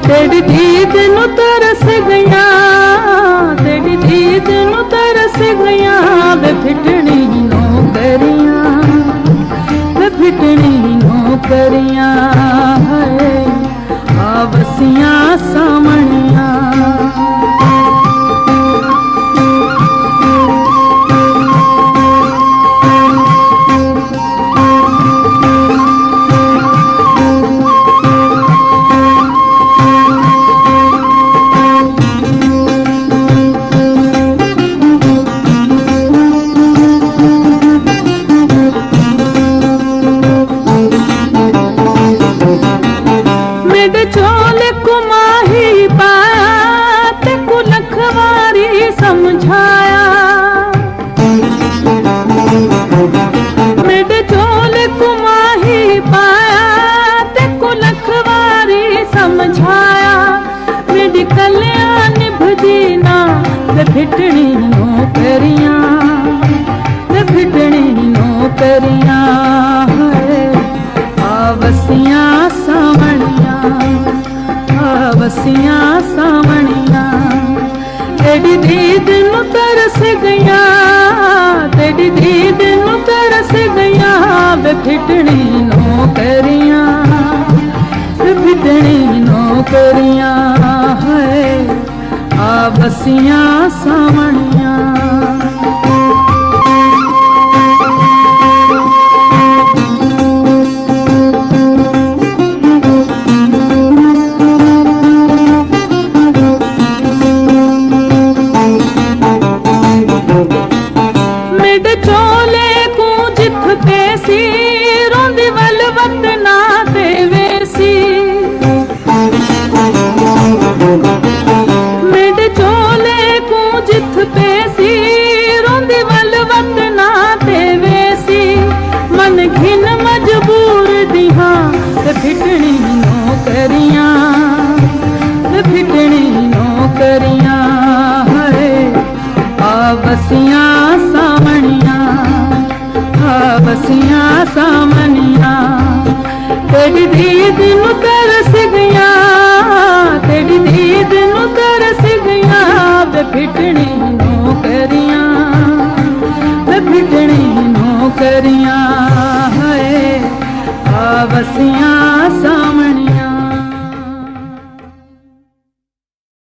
तेरी दीद नू तरस गया, तेरी दीद नू तरस गया, वे फिटनी नौकरियां, वे फिटनी नौकरियां है आवसियां सामनियां। चोल कुमाही पाया ते कुलखवारी समझाया, मेरे चोल कुमाही पाया ते कुलखवारी समझाया, मेरी कल्याण निभदी ना वे फिटनी नौकरियां, वे फिटनी नौकरियां है आवसियां सामनियां, आवसियां सामनियां। तेरी दीद नू तरस गया, तेरी दीद नू तरस गया, वे फिटनी नौकरियां, वे फिटनी नौकरियां है आवसियां सामनियां। चोले को जिथ पेसी रोंदी वलवत ना देवेसी, मेरे चोले को जिथ पेसी रोंदी वलवत ना देवेसी, मन घिन मजबूर दिहा ते फिटनी नौकरियां, ते फिटनी नौकरियां है आवसियां सामनियां, आवसियां सामनियां। तेरी दीद नू तरस गया, तेरी दीद नू तरस गया, वे फिटनी नौकरियां, वे फिटनी नौकरियां है आवसियां